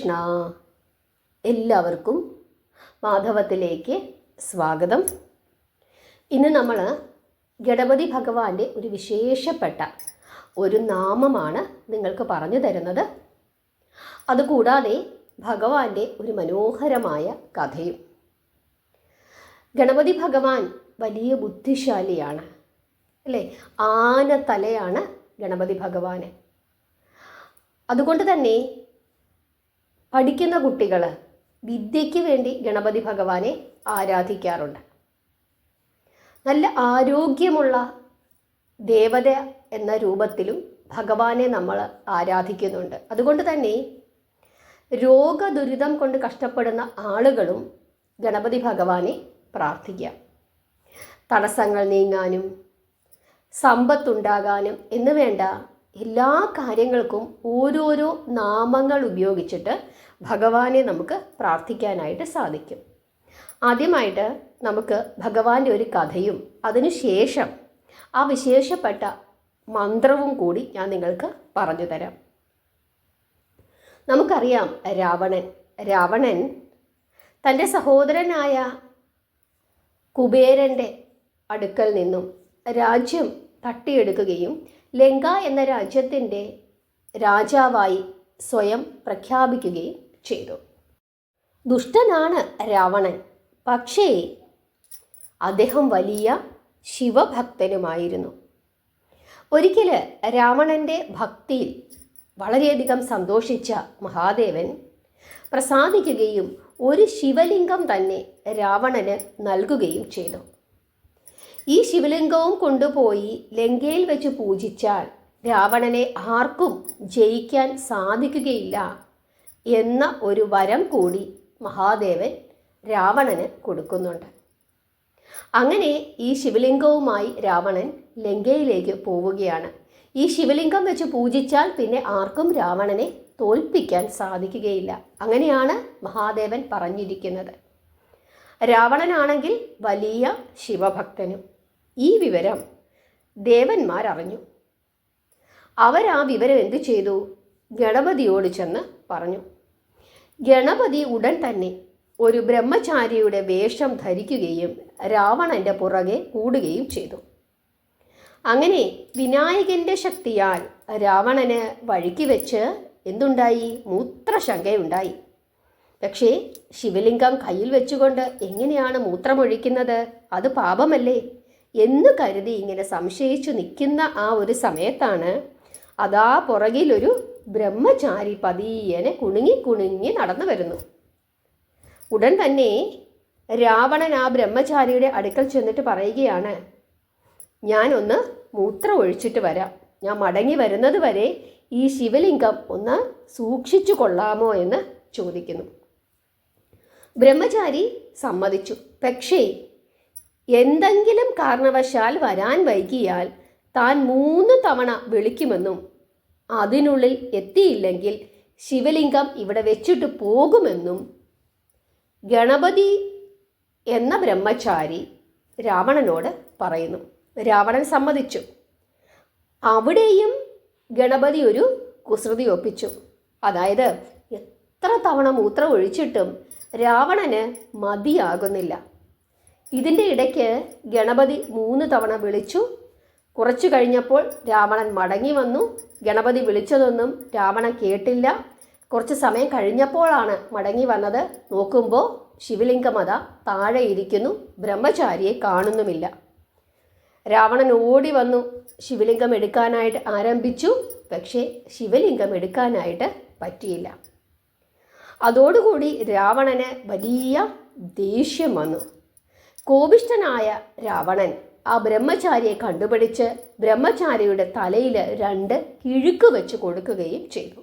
കൃഷ്ണ. എല്ലാവർക്കും മാധവത്തിലേക്ക് സ്വാഗതം. ഇന്ന് നമ്മൾ ഗണപതി ഭഗവാന്റെ ഒരു വിശേഷപ്പെട്ട ഒരു നാമമാണ് നിങ്ങൾക്ക് പറഞ്ഞു തരുന്നത്. അതുകൂടാതെ ഭഗവാന്റെ ഒരു മനോഹരമായ കഥയും. ഗണപതി ഭഗവാൻ വലിയ ബുദ്ധിശാലിയാണ് അല്ലേ? ആന തലയാണ് ഗണപതി ഭഗവാന്. അതുകൊണ്ട് തന്നെ പഠിക്കുന്ന കുട്ടികൾ വിദ്യയ്ക്ക് വേണ്ടി ഗണപതി ഭഗവാനെ ആരാധിക്കാറുണ്ട്. നല്ല ആരോഗ്യമുള്ള ദേവത എന്ന രൂപത്തിലും ഭഗവാനെ നമ്മൾ ആരാധിക്കുന്നുണ്ട്. അതുകൊണ്ട് തന്നെ രോഗദുരിതം കൊണ്ട് കഷ്ടപ്പെടുന്ന ആളുകളും ഗണപതി ഭഗവാനെ പ്രാർത്ഥിക്കാം. തടസ്സങ്ങൾ നീങ്ങാനും സമ്പത്തുണ്ടാകാനും എന്ന് വേണ്ട എല്ലാ കാര്യങ്ങൾക്കും ഓരോരോ നാമങ്ങൾ ഉപയോഗിച്ചിട്ട് ഭഗവാനെ നമുക്ക് പ്രാർത്ഥിക്കാനായിട്ട് സാധിക്കും. ആദ്യമായിട്ട് നമുക്ക് ഭഗവാന്റെ ഒരു കഥയും അതിനുശേഷം ആ വിശേഷപ്പെട്ട മന്ത്രവും കൂടി ഞാൻ നിങ്ങൾക്ക് പറഞ്ഞു തരാം. നമുക്കറിയാം, രാവണൻ തൻ്റെ സഹോദരനായ കുബേരൻ്റെ അടുക്കൽ നിന്നും രാജ്യം തട്ടിയെടുക്കുകയും ലങ്ക എന്ന രാജ്യത്തിൻ്റെ രാജാവായി സ്വയം പ്രഖ്യാപിക്കുകയും ചെയ്തു. ദുഷ്ടനാണ് രാവണൻ, പക്ഷേ അദ്ദേഹം വലിയ ശിവഭക്തനുമായിരുന്നു. ഒരിക്കൽ രാവണൻ്റെ ഭക്തിയിൽ വളരെയധികം സന്തോഷിച്ച മഹാദേവൻ പ്രസാദിക്കുകയും ഒരു ശിവലിംഗം തന്നെ രാവണന് നൽകുകയും ചെയ്തു. ഈ ശിവലിംഗവും കൊണ്ടുപോയി ലങ്കയിൽ വെച്ച് പൂജിച്ചാൽ രാവണനെ ആർക്കും ജയിക്കാൻ സാധിക്കുകയില്ല എന്ന ഒരു വരം കൂടി മഹാദേവൻ രാവണന് കൊടുക്കുന്നുണ്ട്. അങ്ങനെ ഈ ശിവലിംഗവുമായി രാവണൻ ലങ്കയിലേക്ക് പോവുകയാണ്. ഈ ശിവലിംഗം വെച്ച് പൂജിച്ചാൽ പിന്നെ ആർക്കും രാവണനെ തോൽപ്പിക്കാൻ സാധിക്കുകയില്ല. അങ്ങനെയാണ് മഹാദേവൻ പറഞ്ഞിരിക്കുന്നത്. രാവണനാണെങ്കിൽ വലിയ ശിവഭക്തനും. ഈ വിവരം ദേവന്മാരറിഞ്ഞു. ആ വിവരം എന്തു ചെയ്തു? ഗണപതിയോട് ചെന്ന് പറഞ്ഞു. ഗണപതി ഉടൻ തന്നെ ഒരു ബ്രഹ്മചാരിയുടെ വേഷം ധരിക്കുകയും രാവണൻ്റെ പുറകെ കൂടുകയും ചെയ്തു. അങ്ങനെ വിനായകൻ്റെ ശക്തിയാൽ രാവണന് വഴിക്ക് വെച്ച് എന്തുണ്ടായി? മൂത്രശങ്കയുണ്ടായി. പക്ഷേ ശിവലിംഗം കയ്യിൽ വെച്ചുകൊണ്ട് എങ്ങനെയാണ് മൂത്രമൊഴിക്കുന്നത്? അത് പാപമല്ലേ എന്ന് കരുതി ഇങ്ങനെ സംശയിച്ചു നിൽക്കുന്ന ആ ഒരു സമയത്താണ് അതാ പുറകിലൊരു ബ്രഹ്മചാരി പതിയനെ കുണുങ്ങി നടന്നു വരുന്നു. ഉടൻ തന്നെ രാവണൻ ആ ബ്രഹ്മചാരിയുടെ അടുക്കൽ ചെന്നിട്ട് പറയുകയാണ്, ഞാനൊന്ന് മൂത്രം ഒഴിച്ചിട്ട് വരാം, ഞാൻ മടങ്ങി വരുന്നത് വരെ ഈ ശിവലിംഗം ഒന്ന് സൂക്ഷിച്ചു കൊള്ളാമോ എന്ന് ചോദിക്കുന്നു. ബ്രഹ്മചാരി സമ്മതിച്ചു. പക്ഷേ എന്തെങ്കിലും കാരണവശാൽ വരാൻ വൈകിയാൽ താൻ 3 തവണ വിളിക്കുമെന്നും അതിനുള്ളിൽ എത്തിയില്ലെങ്കിൽ ശിവലിംഗം ഇവിടെ വെച്ചിട്ട് പോകുമെന്നും ഗണപതി എന്ന ബ്രഹ്മചാരി രാവണനോട് പറയുന്നു. രാവണൻ സമ്മതിച്ചു. അവിടെയും ഗണപതി ഒരു കുസൃതി ഒപ്പിച്ചു. അതായത് എത്ര തവണ മൂത്രം ഒഴിച്ചിട്ടും രാവണന് മതിയാകുന്നില്ല. ഇതിൻ്റെ ഇടയ്ക്ക് ഗണപതി 3 തവണ വിളിച്ചു. കുറച്ചു കഴിഞ്ഞപ്പോൾ രാവണൻ മടങ്ങി വന്നു. ഗണപതി വിളിച്ചതൊന്നും രാവണൻ കേട്ടില്ല. കുറച്ച് സമയം കഴിഞ്ഞപ്പോഴാണ് മടങ്ങി വന്നത്. നോക്കുമ്പോൾ ശിവലിംഗമത താഴെ ഇരിക്കുന്നു, ബ്രഹ്മചാരിയെ കാണുന്നുമില്ല. രാവണൻ ഓടി വന്നു ശിവലിംഗം എടുക്കാനായിട്ട് ആരംഭിച്ചു. പക്ഷേ ശിവലിംഗം എടുക്കാനായിട്ട് പറ്റിയില്ല. അതോടുകൂടി രാവണന് വലിയ ദേഷ്യം വന്നു. കോപിഷ്ഠനായ രാവണൻ ആ ബ്രഹ്മചാരിയെ കണ്ടുപിടിച്ച് ബ്രഹ്മചാരിയുടെ തലയിൽ 2 കിഴുക്ക് വെച്ച് കൊടുക്കുകയും ചെയ്തു.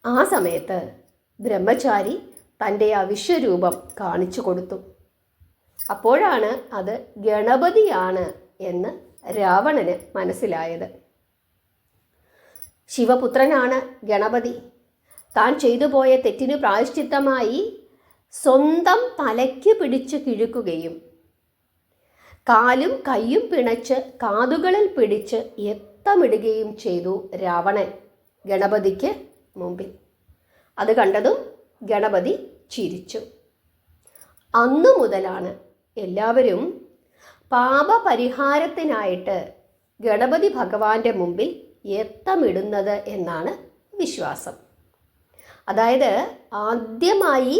ആ സമയത്ത് ബ്രഹ്മചാരി തൻ്റെ ആ വിശ്വരൂപം കാണിച്ചു കൊടുത്തു. അപ്പോഴാണ് അത് ഗണപതിയാണ് എന്ന് രാവണന് മനസ്സിലായത്. ശിവപുത്രനാണ് ഗണപതി. താൻ ചെയ്തു പോയ തെറ്റിനു പ്രായശ്ചിത്തമായി സ്വന്തം തലയ്ക്ക് പിടിച്ച് കിഴുക്കുകയും കാലും കൈയും പിണച്ച് കാതുകളിൽ പിടിച്ച് എത്തമിടുകയും ചെയ്തു രാവണൻ ഗണപതിക്ക് മുമ്പിൽ. അത് കണ്ടതും ഗണപതി ചിരിച്ചു. അന്നു മുതലാണ് എല്ലാവരും പാപപരിഹാരത്തിനായിട്ട് ഗണപതി ഭഗവാന്റെ മുമ്പിൽ ഏത്തമിടുന്നത് എന്നാണ് വിശ്വാസം. അതായത് ആദ്യമായി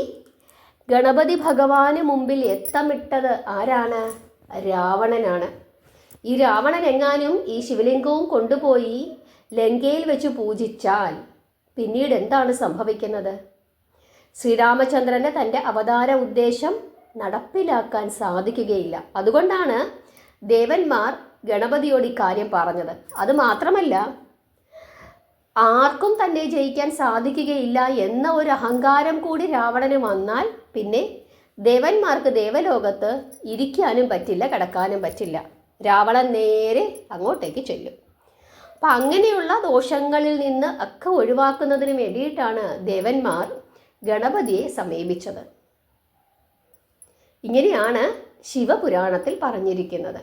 ഗണപതി ഭഗവാന് മുമ്പിൽ ഏത്തമിട്ടത് ആരാണ്? രാവണനാണ്. ഈ രാവണൻ എങ്ങാനും ഈ ശിവലിംഗവും കൊണ്ടുപോയി ലങ്കയിൽ വെച്ച് പൂജിച്ചാൽ പിന്നീട് എന്താണ് സംഭവിക്കുന്നത്? ശ്രീരാമചന്ദ്രന് തൻ്റെ അവതാര ഉദ്ദേശം നടപ്പിലാക്കാൻ സാധിക്കുകയില്ല. അതുകൊണ്ടാണ് ദേവന്മാർ ഗണപതിയോട് ഇക്കാര്യം പറഞ്ഞത്. അതുമാത്രമല്ല, ആർക്കും തന്നെ ജയിക്കാൻ സാധിക്കുകയില്ല എന്ന ഒരു അഹങ്കാരം കൂടി രാവണന് വന്നാൽ പിന്നെ ദേവന്മാർക്ക് ദേവലോകത്ത് ഇരിക്കാനും പറ്റില്ല, കിടക്കാനും പറ്റില്ല. രാവണൻ നേരെ അങ്ങോട്ടേക്ക് ചെല്ലും. അപ്പം അങ്ങനെയുള്ള ദോഷങ്ങളിൽ നിന്ന് ഒക്കെ ഒഴിവാക്കുന്നതിന് വേണ്ടിയിട്ടാണ് ദേവന്മാർ ഗണപതിയെ സമീപിച്ചത്. ഇങ്ങനെയാണ് ശിവപുരാണത്തിൽ പറഞ്ഞിരിക്കുന്നത്.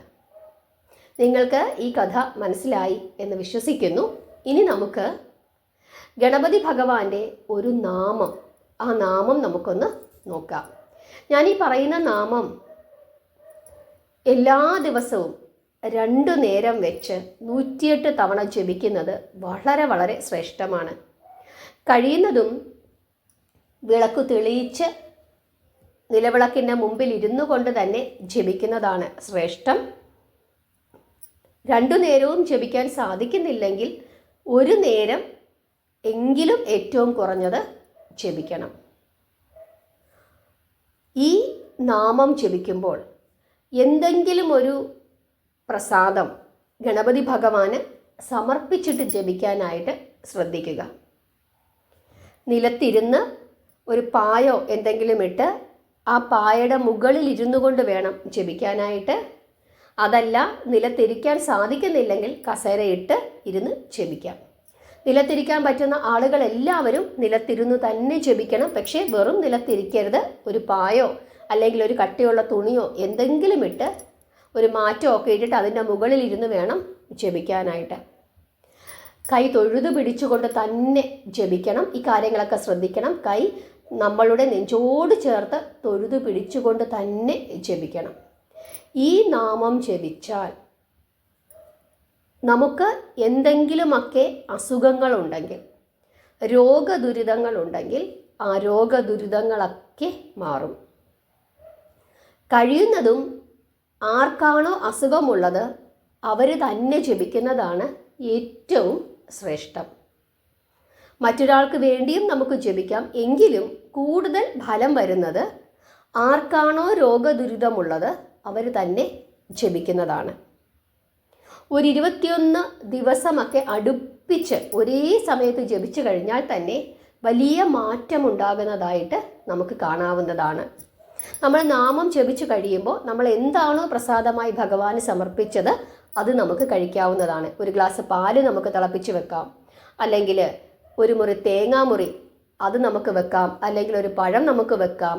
നിങ്ങൾക്ക് ഈ കഥ മനസ്സിലായി എന്ന് വിശ്വസിക്കുന്നു. ഇനി നമുക്ക് ഗണപതി ഭഗവാന്റെ ഒരു നാമം, ആ നാമം നമുക്കൊന്ന് നോക്കാം. ഞാൻ ഈ പറയുന്ന നാമം എല്ലാ ദിവസവും 2 നേരം വെച്ച് 108 തവണ ജപിക്കുന്നത് വളരെ വളരെ ശ്രേഷ്ഠമാണ്. കഴിയുന്നതും വിളക്ക് തെളിയിച്ച് നിലവിളക്കിൻ്റെ മുമ്പിൽ ഇരുന്നു കൊണ്ട് തന്നെ ജപിക്കുന്നതാണ് ശ്രേഷ്ഠം. 2 നേരവും ജപിക്കാൻ സാധിക്കുന്നില്ലെങ്കിൽ 1 നേരം എങ്കിലും ഏറ്റവും കുറഞ്ഞത് ജപിക്കണം. ഈ നാമം ജപിക്കുമ്പോൾ എന്തെങ്കിലും ഒരു പ്രസാദം ഗണപതി ഭഗവാന് സമർപ്പിച്ചിട്ട് ജപിക്കാനായിട്ട് ശ്രദ്ധിക്കുക. നിലത്തിരുന്ന് ഒരു പായോ എന്തെങ്കിലും ഇട്ട് ആ പായയുടെ മുകളിൽ ഇരുന്നു കൊണ്ട് വേണം ജപിക്കാനായിട്ട്. അതല്ല, നിലത്തിരിക്കാൻ സാധിക്കുന്നില്ലെങ്കിൽ കസേരയിട്ട് ഇരുന്ന് ജപിക്കാം. നിലത്തിരിക്കാൻ പറ്റുന്ന ആളുകളെല്ലാവരും നിലത്തിരുന്ന് തന്നെ ജപിക്കണം. പക്ഷേ വെറും നിലത്തിരിക്കരുത്. ഒരു പായോ അല്ലെങ്കിൽ ഒരു കട്ടിയുള്ള തുണിയോ എന്തെങ്കിലും ഇട്ട് ഒരു മാറ്റമൊക്കെ ഇട്ടിട്ട് അതിൻ്റെ മുകളിൽ ഇരുന്ന് വേണം ജപിക്കാനായിട്ട്. കൈ തൊഴുതു പിടിച്ചുകൊണ്ട് തന്നെ ജപിക്കണം. ഈ കാര്യങ്ങളൊക്കെ ശ്രദ്ധിക്കണം. കൈ നമ്മളുടെ നെഞ്ചോട് ചേർത്ത് തൊഴുതു പിടിച്ചുകൊണ്ട് തന്നെ ജപിക്കണം. ഈ നാമം ജപിച്ചാൽ നമുക്ക് എന്തെങ്കിലുമൊക്കെ അസുഖങ്ങളുണ്ടെങ്കിൽ, രോഗദുരിതങ്ങളുണ്ടെങ്കിൽ ആ രോഗദുരിതങ്ങളൊക്കെ മാറും. കഴിയുന്നതും ആർക്കാണോ അസുഖമുള്ളത് അവർ തന്നെ ജപിക്കുന്നതാണ് ഏറ്റവും ശ്രേഷ്ഠം. മറ്റൊരാൾക്ക് വേണ്ടിയും നമുക്ക് ജപിക്കാം. എങ്കിലും കൂടുതൽ ഫലം വരുന്നത് ആർക്കാണോ രോഗദുരിതമുള്ളത് അവർ തന്നെ ജപിക്കുന്നതാണ്. ഒരു 21 ദിവസമൊക്കെ അടുപ്പിച്ച് ഒരേ സമയത്ത് ജപിച്ചു കഴിഞ്ഞാൽ തന്നെ വലിയ മാറ്റമുണ്ടാകുന്നതായിട്ട് നമുക്ക് കാണാവുന്നതാണ്. നമ്മൾ നാമം ജപിച്ചു കഴിയുമ്പോൾ നമ്മൾ എന്താണോ പ്രസാദമായി ഭഗവാന് സമർപ്പിച്ചത് അത് നമുക്ക് കഴിക്കാവുന്നതാണ്. ഒരു ഗ്ലാസ് പാല് നമുക്ക് തിളപ്പിച്ച് വെക്കാം, അല്ലെങ്കിൽ ഒരു മുറി തേങ്ങാമുറി അത് നമുക്ക് വെക്കാം, അല്ലെങ്കിൽ ഒരു പഴം നമുക്ക് വെക്കാം,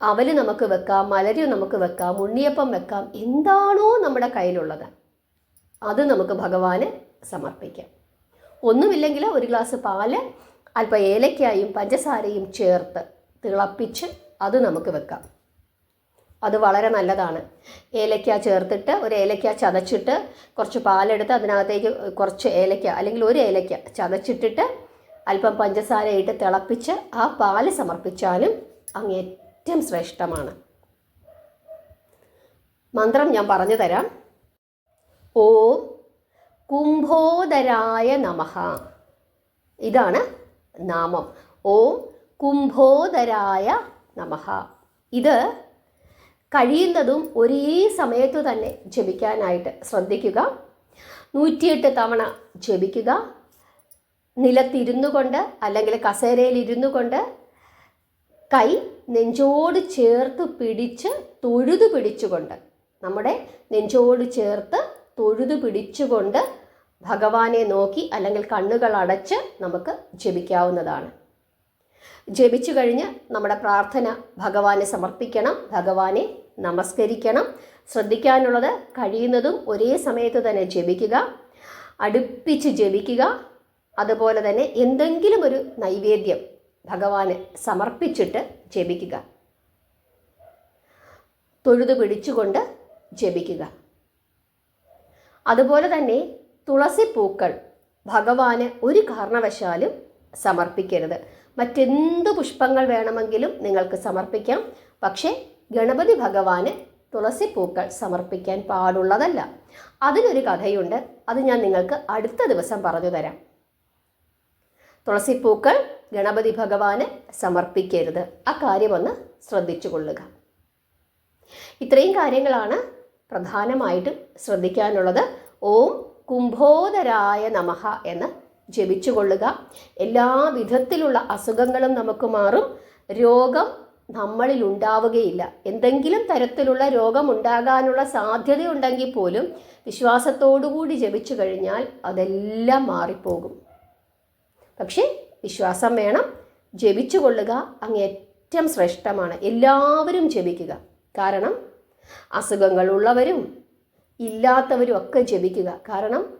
അവല് നമുക്ക് വെക്കാം, മലരി നമുക്ക് വെക്കാം, ഉണ്ണിയപ്പം വെക്കാം. എന്താണോ നമ്മുടെ കയ്യിലുള്ളത് അത് നമുക്ക് ഭഗവാന് സമർപ്പിക്കാം. ഒന്നുമില്ലെങ്കിൽ ഒരു ഗ്ലാസ് പാല് അല്പം ഏലക്കായും പഞ്ചസാരയും ചേർത്ത് തിളപ്പിച്ച് അത് നമുക്ക് വെക്കാം. അത് വളരെ നല്ലതാണ്. ഏലക്ക ചേർത്തിട്ട് ഒരു ഏലക്ക ചതച്ചിട്ട് കുറച്ച് പാലെടുത്ത് അതിനകത്തേക്ക് കുറച്ച് ഏലക്ക അല്ലെങ്കിൽ ഒരു ഏലക്ക ചതച്ചിട്ടിട്ട് അല്പം പഞ്ചസാര ഇട്ട് തിളപ്പിച്ച് ആ പാല് സമർപ്പിച്ചാലും അങ്ങേറ്റം ശ്രേഷ്ഠമാണ്. മന്ത്രം ഞാൻ പറഞ്ഞു തരാം. ഓം കുംഭോദരായ നമഃ. ഇതാണ് നാമം. ഓം കുംഭോദരായ നമഃ. ഇത് കഴിയുന്നതും ഒരേ സമയത്തു തന്നെ ജപിക്കാനായിട്ട് ശ്രദ്ധിക്കുക. 108 തവണ ജപിക്കുക. നിലത്തിരുന്നു കൊണ്ട് അല്ലെങ്കിൽ കസേരയിൽ ഇരുന്നു കൊണ്ട് കൈ നെഞ്ചോട് ചേർത്ത് പിടിച്ച് തൊഴുതു പിടിച്ചുകൊണ്ട്, നമ്മുടെ നെഞ്ചോട് ചേർത്ത് തൊഴുതു പിടിച്ചുകൊണ്ട് ഭഗവാനെ നോക്കി അല്ലെങ്കിൽ കണ്ണുകൾ അടച്ച് നമുക്ക് ജപിക്കാവുന്നതാണ്. ജപിച്ചു കഴിഞ്ഞ് നമ്മുടെ പ്രാർത്ഥന ഭഗവാനെ സമർപ്പിക്കണം, ഭഗവാനെ നമസ്കരിക്കണം. ശ്രദ്ധിക്കാനുള്ളത് കഴിയുന്നതും ഒരേ സമയത്ത് തന്നെ ജപിക്കുക, അടുപ്പിച്ച് ജപിക്കുക. അതുപോലെ തന്നെ എന്തെങ്കിലും ഒരു നൈവേദ്യം ഭഗവാന് സമർപ്പിച്ചിട്ട് ജപിക്കുക. തൊഴുതു പിടിച്ചുകൊണ്ട് ജപിക്കുക. അതുപോലെ തന്നെ തുളസിപ്പൂക്കൾ ഭഗവാന് ഒരു കാരണവശാലും സമർപ്പിക്കരുത്. മറ്റെന്ത് പുഷ്പങ്ങൾ വേണമെങ്കിലും നിങ്ങൾക്ക് സമർപ്പിക്കാം. പക്ഷേ ഗണപതി ഭഗവാന് തുളസിപ്പൂക്കൾ സമർപ്പിക്കാൻ പാടുള്ളതല്ല. അതിനൊരു കഥയുണ്ട്. അത് ഞാൻ നിങ്ങൾക്ക് അടുത്ത ദിവസം പറഞ്ഞു തരാം. തുളസിപ്പൂക്കൾ ഗണപതി ഭഗവാന് സമർപ്പിക്കരുത്. ആ കാര്യമൊന്ന് ശ്രദ്ധിച്ചു കൊള്ളുക. ഇത്രയും കാര്യങ്ങളാണ് പ്രധാനമായിട്ടും ശ്രദ്ധിക്കാനുള്ളത്. ഓം കുംഭോദരായ നമഃ എന്ന് ജപിച്ചു കൊള്ളുക. എല്ലാ വിധത്തിലുള്ള അസുഖങ്ങളും നമുക്ക് മാറും. രോഗം നമ്മളിൽ ഉണ്ടാവുകയില്ല. എന്തെങ്കിലും തരത്തിലുള്ള രോഗം ഉണ്ടാകാനുള്ള സാധ്യതയുണ്ടെങ്കിൽ പോലും വിശ്വാസത്തോടുകൂടി ജപിച്ചു കഴിഞ്ഞാൽ അതെല്ലാം മാറിപ്പോകും. പക്ഷേ വിശ്വാസം വേണം. ജപിച്ചു കൊള്ളുക അങ്ങേറ്റം ശ്രേഷ്ഠമാണ്. എല്ലാവരും ജപിക്കുക. കാരണം അസുഖങ്ങളുള്ളവരും ഇല്ലാത്തവരും ഒക്കെ ജപിക്കുക. കാരണം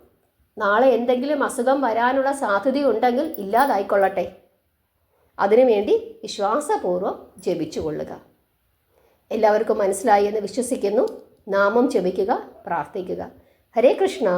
നാളെ എന്തെങ്കിലും അസുഖം വരാനുള്ള സാധ്യതയുണ്ടെങ്കിൽ ഇല്ലാതായിക്കൊള്ളട്ടെ. അതിനുവേണ്ടി വിശ്വാസപൂർവ്വം ജപിച്ചു കൊള്ളുക. എല്ലാവർക്കും മനസ്സിലായി എന്ന് വിശ്വസിക്കുന്നു. നാമം ജപിക്കുക, പ്രാർത്ഥിക്കുക. ഹരേ കൃഷ്ണ.